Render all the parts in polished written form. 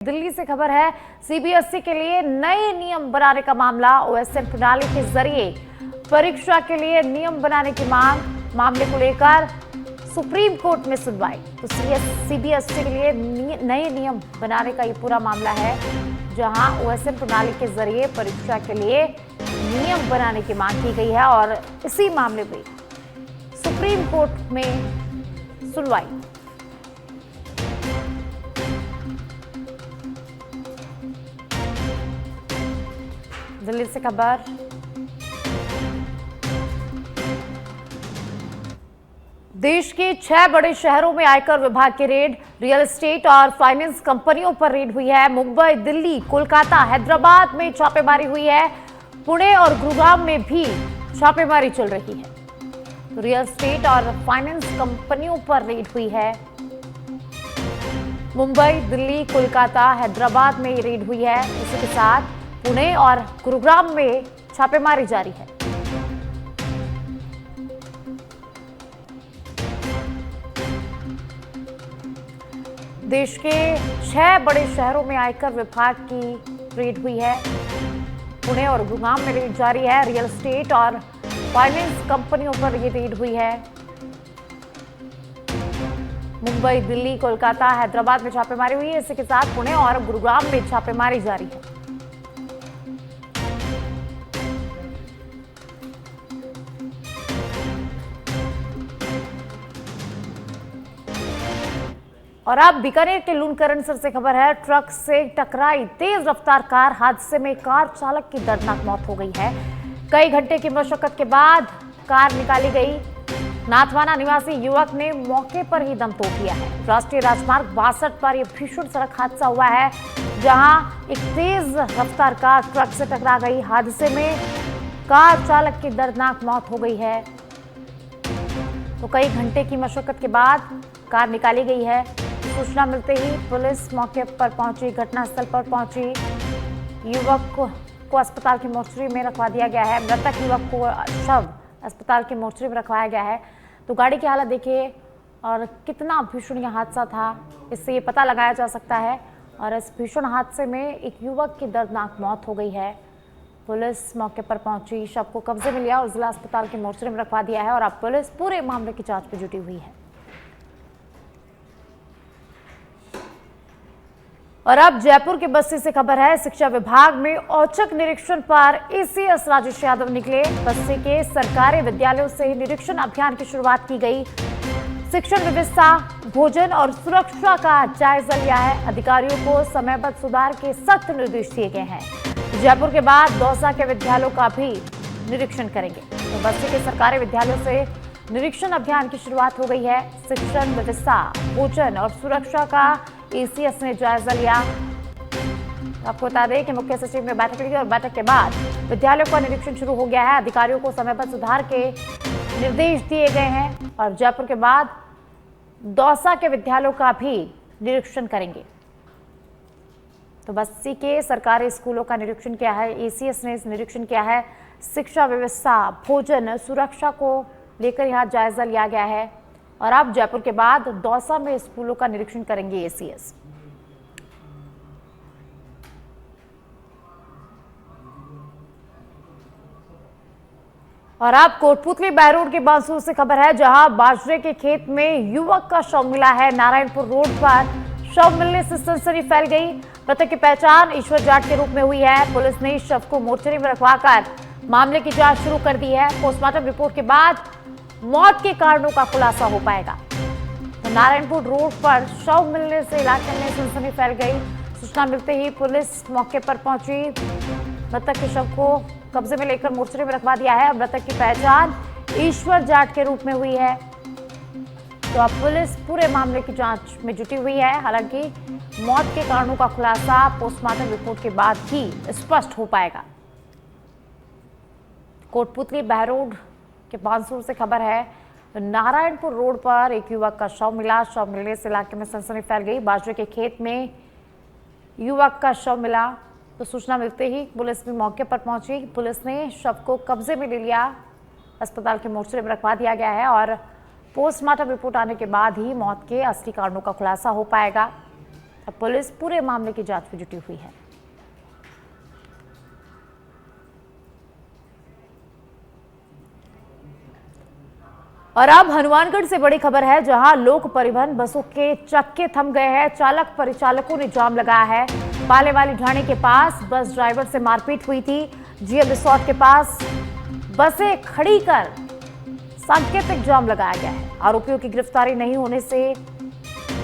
दिल्ली से खबर है। सीबीएसई के लिए नए नियम बनाने का मामला। ओएसएम प्रणाली के जरिए परीक्षा के लिए नियम बनाने की मामले को लेकर सुप्रीम कोर्ट में सुनवाई। तो सीबीएसई के लिए नए नियम बनाने का ये पूरा मामला है, जहां ओएसएम प्रणाली के जरिए परीक्षा के लिए नियम बनाने की मांग की गई है और इसी मामले में सुप्रीम कोर्ट में सुनवाई। दिल्ली से खबर। देश के 6 बड़े शहरों में आयकर विभाग की रेड। रियल एस्टेट और फाइनेंस कंपनियों पर रेड हुई है। मुंबई, दिल्ली, कोलकाता, हैदराबाद में छापेमारी हुई है। पुणे और गुरुग्राम में भी छापेमारी चल रही है। रियल एस्टेट और फाइनेंस कंपनियों पर रेड हुई है। मुंबई, दिल्ली, कोलकाता, हैदराबाद में रेड हुई है। इसी के साथ पुणे और गुरुग्राम में छापेमारी जारी है। देश के 6 बड़े शहरों में आयकर विभाग की रेड हुई है। पुणे और गुरुग्राम में रेड जारी है। रियल एस्टेट और फाइनेंस कंपनियों पर ये रेड हुई है। मुंबई, दिल्ली, कोलकाता, हैदराबाद में छापेमारी हुई है। इसी के साथ पुणे और गुरुग्राम में छापेमारी जारी है। और अब बीकानेर के लूणकरणसर से खबर है। ट्रक से टकराई तेज रफ्तार कार हादसे में कार चालक की दर्दनाक मौत हो गई है। कई घंटे की मशक्कत के बाद कार निकाली गई। नाथवाना निवासी युवक ने मौके पर ही दम तोड़ दिया है। राष्ट्रीय राजमार्ग 62 पर यह भीषण सड़क हादसा हुआ है, जहां एक तेज रफ्तार कार ट्रक से टकरा गई। हादसे में कार चालक की दर्दनाक मौत हो गई है। तो कई घंटे की मशक्कत के बाद कार निकाली गई है। सूचना मिलते ही पुलिस मौके पर पहुंची, घटनास्थल पर पहुंची। युवक को अस्पताल की मोर्चरी में रखवा दिया गया है। मृतक युवक को शव अस्पताल की मोर्चरी में रखवाया गया है। तो गाड़ी की हालत देखिए और कितना भीषण यह हादसा था, इससे ये पता लगाया जा सकता है। और इस भीषण हादसे में एक युवक की दर्दनाक मौत हो गई है। पुलिस मौके पर पहुंची, शव को कब्जे में लिया और जिला अस्पताल की मोर्चरी में रखवा दिया है। और अब पुलिस पूरे मामले की जांच में जुटी हुई है। और अब जयपुर के बस्ती से खबर है। शिक्षा विभाग में औचक निरीक्षण पर एसीएस राजेश यादव निकले। बस्ती के सरकारी विद्यालयों से निरीक्षण अभियान की शुरुआत की गई। शिक्षण व्यवस्था, भोजन और सुरक्षा का जायजा लिया है। अधिकारियों को समयबद्ध सुधार के सख्त निर्देश दिए गए हैं। जयपुर के बाद दौसा के विद्यालयों का भी निरीक्षण करेंगे। तो बस्ती के सरकारी विद्यालयों से निरीक्षण अभियान की शुरुआत हो गई है। शिक्षण व्यवस्था, भोजन और सुरक्षा का एसीएस ने जायजा लिया। आपको बता दें कि मुख्य सचिव ने बैठक ली और बैठक के बाद विद्यालयों का निरीक्षण शुरू हो गया है। अधिकारियों को समयबद्ध सुधार के निर्देश दिए गए हैं और जयपुर के बाद दौसा के विद्यालयों का भी निरीक्षण करेंगे। तो बस्ती के सरकारी स्कूलों का निरीक्षण किया है, एसीएस ने निरीक्षण किया है। शिक्षा व्यवस्था, भोजन, सुरक्षा को लेकर यहां जायजा लिया गया है। और अब जयपुर के बाद दौसा में स्कूलों का निरीक्षण करेंगे एसीएस। और अब कोटपुतली बहरोड के बांसुर से खबर है, जहां बाजरे के खेत में युवक का शव मिला है। नारायणपुर रोड पर शव मिलने से सनसनी फैल गई। मृतक की पहचान ईश्वर जाट के रूप में हुई है। पुलिस ने शव को मोर्चरी में रखवाकर मामले की जांच शुरू कर दी है। पोस्टमार्टम रिपोर्ट के बाद मौत के कारणों का खुलासा हो पाएगा। तो नारायणपुर रोड पर शव मिलने से इलाके में सनसनी फैल गई। सूचना मिलते ही पुलिस मौके पर पहुंची। मृतक के शव को कब्जे में लेकर मोर्चरी में रखवा दिया है। मृतक की पहचान ईश्वर जाट के रूप में हुई है। तो अब पुलिस पूरे मामले की जांच में जुटी हुई है। हालांकि मौत के कारणों का खुलासा पोस्टमार्टम रिपोर्ट के बाद ही स्पष्ट हो पाएगा। कोटपुतली बहरोड के बांसुर से खबर है। नारायणपुर रोड पर एक युवक का शव मिला। शव मिलने से इलाके में सनसनी फैल गई। बाजरे के खेत में युवक का शव मिला तो सूचना मिलते ही पुलिस भी मौके पर पहुंची। पुलिस ने शव को कब्जे में ले लिया। अस्पताल के मोर्चरी में रखवा दिया गया है और पोस्टमार्टम रिपोर्ट आने के बाद ही मौत के असली कारणों का खुलासा हो पाएगा। अब पुलिस पूरे मामले की जांच में जुटी हुई है। और अब हनुमानगढ़ से बड़ी खबर है, जहां लोक परिवहन बसों के चक्के थम गए हैं। चालक परिचालकों ने जाम लगाया है। पाले वाली ढाणी के पास बस ड्राइवर से मारपीट हुई थी। जीएम रिसोर्ट के पास बसें खड़ी कर सांकेतिक जाम लगाया गया है। आरोपियों की गिरफ्तारी नहीं होने से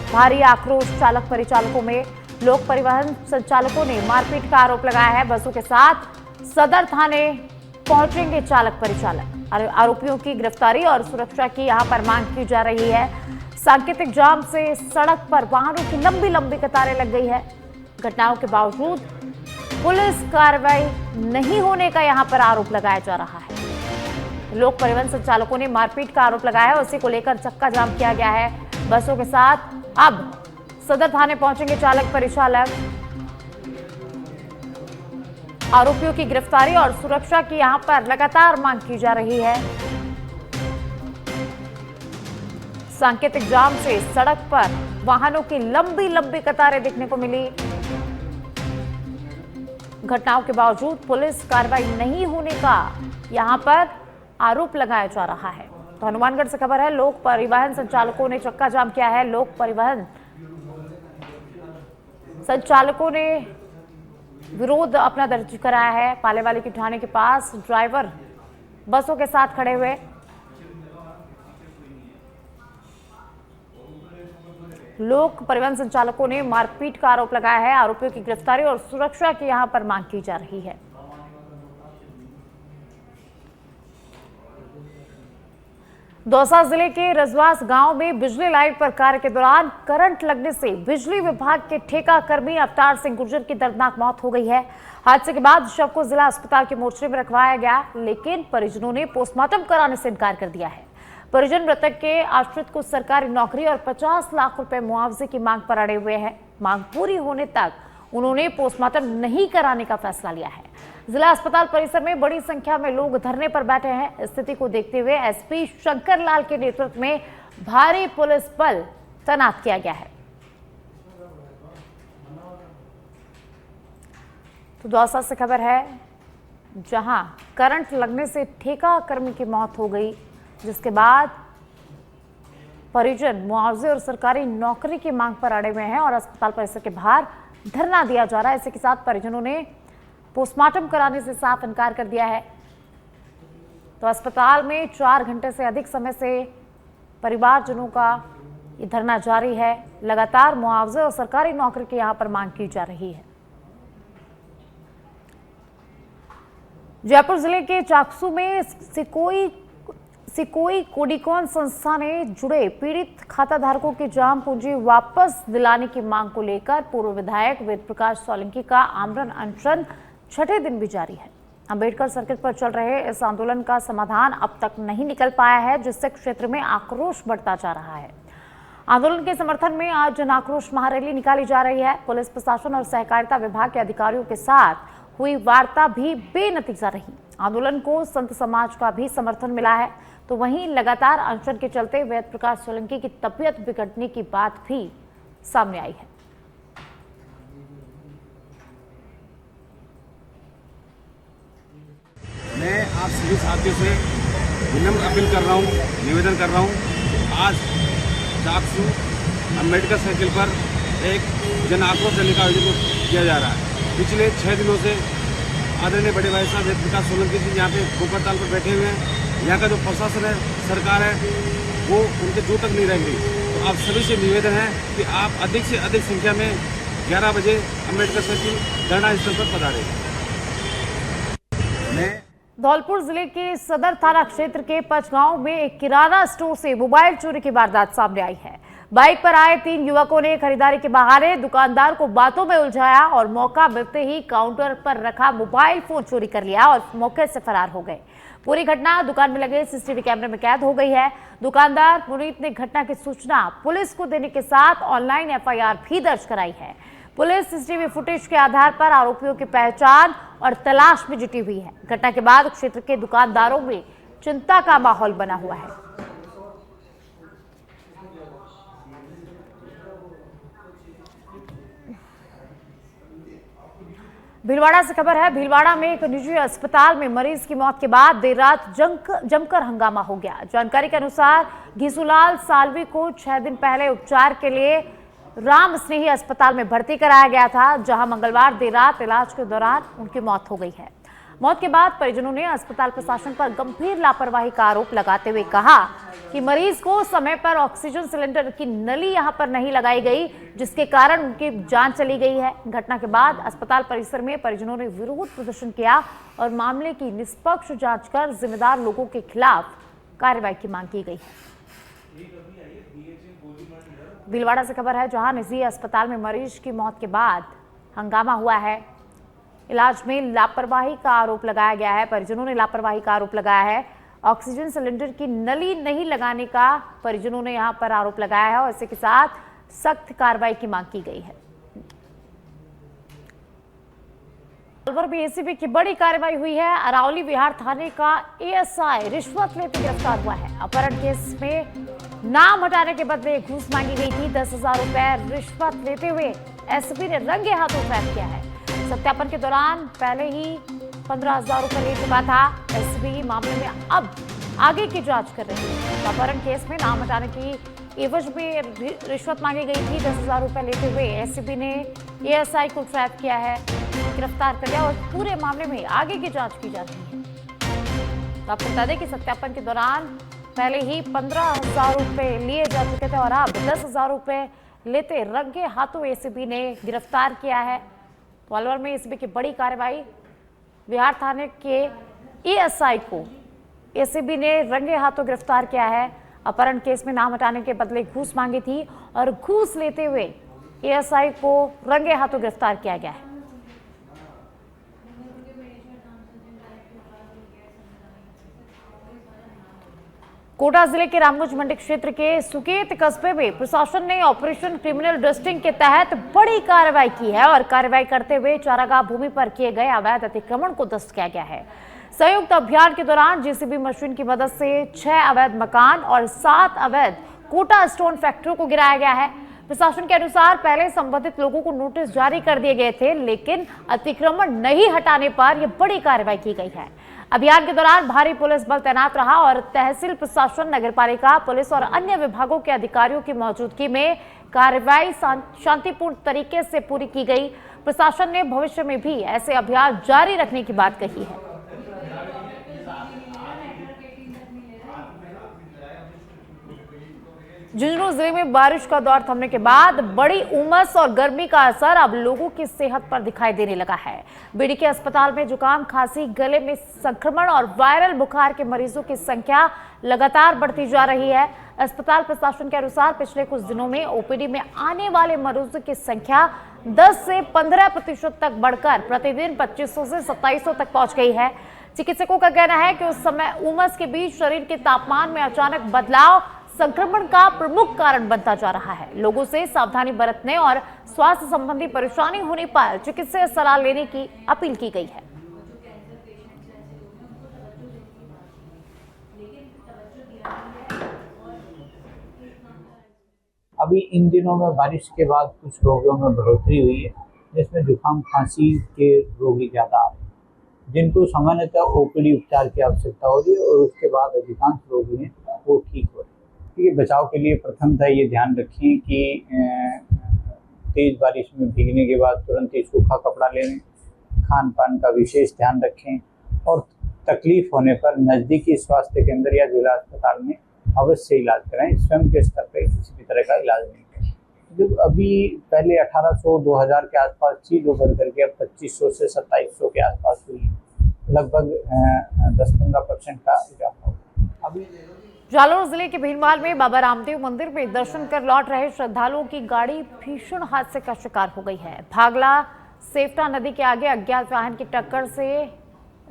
भारी आक्रोश चालक परिचालकों में। लोक परिवहन संचालकों ने मारपीट का आरोप लगाया है। बसों के साथ सदर थाने पहुंचेंगे चालक परिचालक। आरोपियों की गिरफ्तारी और सुरक्षा की यहां पर मांग की जा रही है। सांकेतिक जाम से सड़क पर वाहनों की लंबी लंबी कतारें लग गई है। घटनाओं के बावजूद पुलिस कार्रवाई नहीं होने का यहां पर आरोप लगाया जा रहा है। लोक परिवहन संचालकों ने मारपीट का आरोप लगाया है। उसी को लेकर चक्का जाम किया गया है। बसों के साथ अब सदर थाने पहुंचेंगे चालक परिचालक। आरोपियों की गिरफ्तारी और सुरक्षा की यहां पर लगातार मांग की जा रही है। सांकेतिक जाम से सड़क पर वाहनों की लंबी लंबी कतारें देखने को मिली। घटनाओं के बावजूद पुलिस कार्रवाई नहीं होने का यहां पर आरोप लगाया जा रहा है। तो हनुमानगढ़ से खबर है, लोक परिवहन संचालकों ने चक्का जाम किया है। लोक परिवहन संचालकों ने विरोध अपना दर्ज कराया है। पालेवाली की ढाणी के पास ड्राइवर बसों के साथ खड़े हुए। लोक परिवहन संचालकों ने मारपीट का आरोप लगाया है। आरोपियों की गिरफ्तारी और सुरक्षा की यहां पर मांग की जा रही है। दौसा जिले के रजवास गांव में बिजली लाइन पर कार्य के दौरान करंट लगने से बिजली विभाग के ठेका कर्मी अवतार सिंह गुर्जर की दर्दनाक मौत हो गई है। हादसे के बाद शव को जिला अस्पताल के मोर्चे में रखवाया गया, लेकिन परिजनों ने पोस्टमार्टम कराने से इनकार कर दिया है। परिजन मृतक के आश्रित को सरकारी नौकरी और 50 लाख रुपए मुआवजे की मांग पर अड़े हुए हैं। मांग पूरी होने तक उन्होंने पोस्टमार्टम नहीं कराने का फैसला लिया है। जिला अस्पताल परिसर में बड़ी संख्या में लोग धरने पर बैठे हैं। स्थिति को देखते हुए एसपी शंकर लाल के नेतृत्व में भारी पुलिस बल तैनात किया गया है। तो दौसा से खबर है, जहां करंट लगने से ठेका कर्मी की मौत हो गई, जिसके बाद परिजन मुआवजे और सरकारी नौकरी की मांग पर अड़े हुए हैं और अस्पताल परिसर के बाहर धरना दिया जा रहा है। इसी के साथ परिजनों ने पोस्टमार्टम कराने से साफ इनकार कर दिया है। तो अस्पताल में 4 घंटे से अधिक समय से परिवारजनों का ये धरना जारी है। लगातार मुआवजे और सरकारी नौकरी की यहां पर मांग की जा रही है। जयपुर जिले के चाकसू में सिकोई कोडिकॉन संस्था ने जुड़े पीड़ित खाता धारकों की जाम पूंजी वापस दिलाने की मांग को लेकर पूर्व विधायक वेद प्रकाश सोलंकी का आमरण अनशन छठे दिन भी जारी है। अंबेडकर सर्किट पर चल रहे इस आंदोलन का समाधान अब तक नहीं निकल पाया है, जिससे क्षेत्र में आक्रोश बढ़ता जा रहा है। आंदोलन के समर्थन में आज जन आक्रोश महारैली निकाली जा रही है। पुलिस प्रशासन और सहकारिता विभाग के अधिकारियों के साथ हुई वार्ता भी बेनतीजा रही। आंदोलन को संत समाज का भी समर्थन मिला है। तो वहीं लगातार अनशन के चलते वेद प्रकाश सोलंकी की तबीयत बिगड़ने की बात भी सामने आई है। मैं आप सभी साथियों से विनम्र अपील कर रहा हूँ, निवेदन कर रहा हूँ। आज चाकसू अम्बेडकर सर्किल पर एक जन आक्रोश रैली का आयोजन किया जा रहा है। पिछले 6 दिनों से आदरणीय बड़े भाई साहब वेद प्रकाश सोलंकी जी यहाँ पे भूखहड़ताल पर बैठे हुए हैं। यहाँ का जो प्रशासन है, सरकार है, वो उनके जो तक नहीं रहेंगी। तो आप सभी से निवेदन है कि आप अधिक से अधिक संख्या में 11 बजे अम्बेडकर सर्किल धरना स्थल पर पधारें। धौलपुर जिले के सदर थाना क्षेत्र के पचगांव में एक किराना स्टोर से मोबाइल चोरी की वारदात सामने आई है। बाइक पर आए 3 युवकों ने खरीदारी के बहाने दुकानदार को बातों में उलझाया और मौका मिलते ही काउंटर पर रखा मोबाइल फोन चोरी कर लिया और मौके से फरार हो गए। पूरी घटना दुकान में लगे सीसीटीवी कैमरे में कैद हो गई है। दुकानदार पुनीत ने घटना की सूचना पुलिस को देने के साथ ऑनलाइन एफआईआर भी दर्ज कराई है। पुलिस सीसीटीवी फुटेज के आधार पर आरोपियों की पहचान और तलाश में जुटी हुई है। घटना के बाद क्षेत्र के दुकानदारों में चिंता का माहौल बना हुआ है। भीलवाड़ा से खबर है। भीलवाड़ा में एक निजी अस्पताल में मरीज की मौत के बाद देर रात जमकर हंगामा हो गया। जानकारी के अनुसार घीसूलाल सालवी को 6 दिन पहले उपचार के लिए राम स्नेही अस्पताल में भर्ती कराया गया था, जहां मंगलवार देर रात इलाज के दौरान उनकी मौत हो गई है। मौत के बाद परिजनों ने अस्पताल प्रशासन पर गंभीर लापरवाही का आरोप लगाते हुए कहा कि मरीज को समय पर ऑक्सीजन सिलेंडर की नली यहां पर नहीं लगाई गई, जिसके कारण उनकी जान चली गई है। घटना के बाद अस्पताल परिसर में परिजनों ने विरोध प्रदर्शन किया और मामले की निष्पक्ष जांच कर जिम्मेदार लोगों के खिलाफ कार्रवाई की मांग की गई है। भीलवाड़ा से खबर है, जहां निजी अस्पताल में मरीज की मौत के बाद हंगामा हुआ है। इलाज में लापरवाही का आरोप लगाया गया है। परिजनों ने लापरवाही का आरोप लगाया है। ऑक्सीजन सिलेंडर की नली नहीं लगाने का परिजनों ने यहां पर आरोप लगाया है और इसी के साथ सख्त कार्रवाई की मांग की गई है। अलवर में एसीबी की बड़ी कार्रवाई हुई है। अरावली विहार थाने का एएसआई रिश्वत लेते गिरफ्तार हुआ है। अपहरण केस में नाम हटाने के बदले घूस मांगी गई थी। 10,000 रुपए रिश्वत लेते हुए एसपी ने रंगे हाथों ट्रैप किया है। सत्यापन के दौरान पहले ही 15,000 रुपए ले चुका था। एसपी मामले में अब आगे की जांच कर रही है। अपहरण केस में नाम हटाने की एवज में रिश्वत मांगी गई थी। 10,000 रुपए लेते हुए एसपी ने एएसआई को ट्रैप किया है, गिरफ्तार कर लिया और पूरे मामले में आगे की जांच की जा रही है। आपको बता दें कि सत्यापन के दौरान पहले ही 15,000 रुपए लिए जा चुके थे और अब 10,000 रुपए लेते रंगे हाथों एसीबी ने गिरफ्तार किया है। तो अलवर में एसीबी की बड़ी कार्रवाई। बिहार थाने के एएसआई को एसीबी ने रंगे हाथों गिरफ्तार किया है। अपहरण केस में नाम हटाने के बदले घूस मांगी थी और घूस लेते हुए एएसआई को रंगे हाथों गिरफ्तार किया गया है। कोटा जिले के रामगंज मंडी क्षेत्र के सुकेत कस्बे में प्रशासन ने ऑपरेशन क्रिमिनल डस्टिंग के तहत बड़ी कार्रवाई की है और कार्रवाई करते हुए चारागाह भूमि पर किए गए अवैध अतिक्रमण को ध्वस्त किया गया है। संयुक्त अभियान के दौरान जेसीबी मशीन की मदद से 6 अवैध मकान और 7 अवैध कोटा स्टोन फैक्ट्रियों को गिराया गया है। प्रशासन के अनुसार पहले संबंधित लोगों को नोटिस जारी कर दिए गए थे, लेकिन अतिक्रमण नहीं हटाने पर यह बड़ी कार्रवाई की गई है। अभियान के दौरान भारी पुलिस बल तैनात रहा और तहसील प्रशासन, नगरपालिका, पुलिस और अन्य विभागों के अधिकारियों की मौजूदगी में कार्रवाई शांतिपूर्ण तरीके से पूरी की गई। प्रशासन ने भविष्य में भी ऐसे अभियान जारी रखने की बात कही है। झुंझुनू जिले में बारिश का दौर थमने के बाद बड़ी उमस और गर्मी का असर अब लोगों की सेहत पर दिखाई देने लगा है। बीडी के अस्पताल में जुकाम, खांसी, गले में संक्रमण और वायरल बुखार के मरीजों की संख्या लगातार बढ़ती जा रही है। अस्पताल प्रशासन के अनुसार पिछले कुछ दिनों में ओपीडी में आने वाले मरीजों की संख्या 10 से 15% तक बढ़कर प्रतिदिन 2500 से 2700 तक पहुंच गई है। चिकित्सकों का कहना है कि उस समय उमस के बीच शरीर के तापमान में अचानक बदलाव संक्रमण का प्रमुख कारण बनता जा रहा है। लोगों से सावधानी बरतने और स्वास्थ्य संबंधी परेशानी होने पर चिकित्सकीय सलाह लेने की अपील की गई है। अभी इन दिनों में बारिश के बाद कुछ रोगियों में बढ़ोतरी हुई है, जिसमें जुकाम, खांसी के रोगी ज़्यादा आ रहे हैं, जिनको सामान्यतः ओपीडी उपचार की आवश्यकता होती है और उसके बाद अधिकांश रोगी हैं वो ठीक हो रहे हैं। क्योंकि बचाव के लिए प्रथमतः ये ध्यान रखें कि तेज़ बारिश में भीगने के बाद तुरंत ही सूखा कपड़ा लें, खान पान का विशेष ध्यान रखें और तकलीफ होने पर नज़दीकी स्वास्थ्य केंद्र या जिला अस्पताल में अवश्य इलाज कराएं। स्वयं के स्तर पर किसी भी तरह का इलाज नहीं करें। जो अभी पहले 1800-2000 के आसपास थी, जो बढ़ करके अब 2500 से 2700 के आसपास हुई, लगभग 10-15% का इजाफा हुआ। अभी जालौर जिले के भीनमाल में बाबा रामदेव मंदिर में दर्शन कर लौट रहे श्रद्धालुओं की गाड़ी भीषण हादसे का शिकार हो गई है। भागला सेफ्टा नदी के आगे अज्ञात वाहन की टक्कर से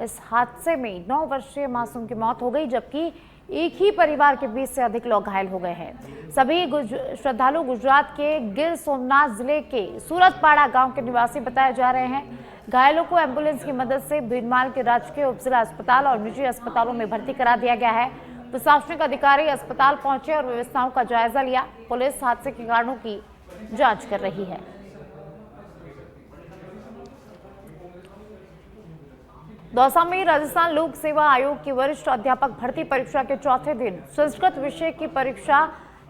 इस हादसे में 9 वर्षीय मासूम की मौत हो गई, जबकि एक ही परिवार के 20 से अधिक लोग घायल हो गए हैं। सभी श्रद्धालु गुजरात के गिर सोमनाथ जिले के सूरतपाड़ा गांव के निवासी बताए जा रहे हैं। घायलों को एम्बुलेंस की मदद से भीनमाल के राजकीय उपजिला अस्पताल और निजी अस्पतालों में भर्ती करा दिया गया है। प्रशासनिक अधिकारी अस्पताल पहुंचे और व्यवस्थाओं का जायजा लिया। पुलिस हादसे के कारणों की जांच कर रही है। जालौर जिले के भीनमाल में बाबा रामदेव मंदिर में दर्शन कर लौट रहे श्रद्धालुओं की गाड़ी भीषण हादसे का शिकार हो गई है। भागला सेफ्टा नदी के आगे अज्ञात वाहन की टक्कर से इस हादसे में 9 वर्षीय मासूम की मौत हो गई, जबकि एक ही परिवार के 20 से अधिक लोग घायल हो गए हैं। घायलों को एम्बुलेंस की मदद से भीनमाल के राजकीय उपजिला अस्पताल और निजी अस्पतालों में भर्ती करा दिया गया है। प्रशासनिक अधिकारी अस्पताल पहुंचे और व्यवस्थाओं का जायजा लिया। पुलिस हादसे के कारणों की जांच कर रही है। दौसा में राजस्थान लोक सेवा आयोग की वरिष्ठ अध्यापक भर्ती परीक्षा के चौथे दिन संस्कृत विषय की परीक्षा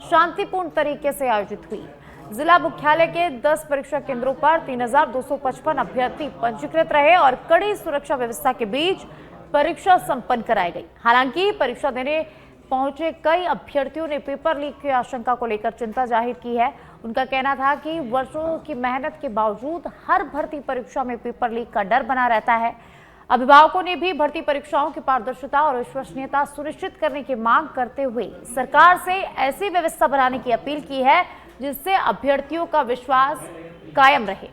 शांतिपूर्ण तरीके से आयोजित हुई। जिला मुख्यालय के 10 परीक्षा केंद्रों पर 3255 अभ्यर्थी पंजीकृत रहे और कड़ी सुरक्षा व्यवस्था के बीच परीक्षा संपन्न कराई गई। हालांकि परीक्षा देने पहुंचे कई अभ्यर्थियों ने पेपर लीक की आशंका को लेकर चिंता जाहिर की है। उनका कहना था कि वर्षों की मेहनत के बावजूद हर भर्ती परीक्षा में पेपर लीक का डर बना रहता है। अभिभावकों ने भी भर्ती परीक्षाओं की पारदर्शिता और विश्वसनीयता सुनिश्चित करने की मांग करते हुए सरकार से ऐसी व्यवस्था बनाने की अपील की है जिससे अभ्यर्थियों का विश्वास कायम रहे।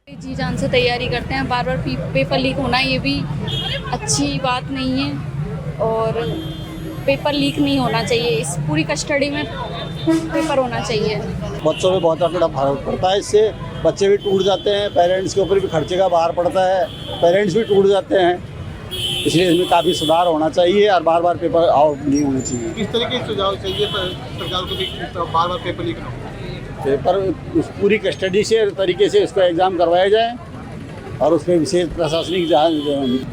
जी जान से तैयारी करते हैं, बार बार पेपर लीक होना ये भी अच्छी बात नहीं है और पेपर लीक नहीं होना चाहिए। इस पूरी कस्टडी में पेपर होना चाहिए। बच्चों में बहुत बड़ा फर्क पड़ता है, इससे बच्चे भी टूट जाते हैं, पेरेंट्स के ऊपर भी खर्चे का भार पड़ता है, पेरेंट्स भी टूट जाते हैं। इसलिए इसमें काफ़ी सुधार होना चाहिए और बार बार पेपर आउट नहीं होने चाहिए। किस तरीके से सुझाव चाहिए सरकार को भी बार बार पेपर लीक ना हो? पेपर उस पूरी कस्टडी से तरीके से इसका एग्ज़ाम करवाया जाए और उसमें विशेष प्रशासनिक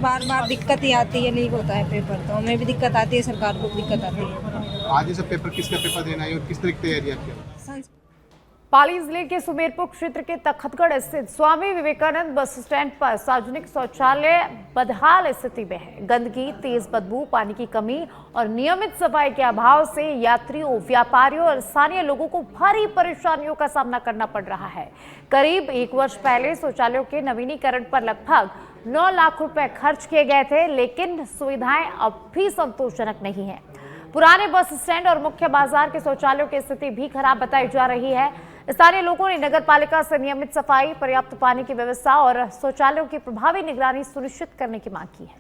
बार बार दिक्कत ही आती है, लीक होता है पेपर, तो हमें भी दिक्कत आती है, सरकार को भी दिक्कत आती है। आज जैसे पेपर किसका पेपर देना है और किस तरह की तैयारी आपकी? पाली जिले के सुमेरपुर क्षेत्र के तखतगढ़ स्थित स्वामी विवेकानंद बस स्टैंड पर सार्वजनिक शौचालय बदहाल स्थिति में है। गंदगी, तेज बदबू, पानी की कमी और नियमित सफाई के अभाव से यात्रियों, व्यापारियों और स्थानीय लोगों को भारी परेशानियों का सामना करना पड़ रहा है। करीब 1 वर्ष पहले शौचालयों के नवीनीकरण पर लगभग 9 लाख रुपए खर्च किए गए थे, लेकिन सुविधाएं अब भी संतोषजनक नहीं है। पुराने बस स्टैंड और मुख्य बाजार के शौचालयों की स्थिति भी खराब बताई जा रही है। स्थानीय लोगों ने नगर पालिका से नियमित सफाई, पर्याप्त पानी की व्यवस्था और शौचालयों की प्रभावी निगरानी सुनिश्चित करने की मांग की है।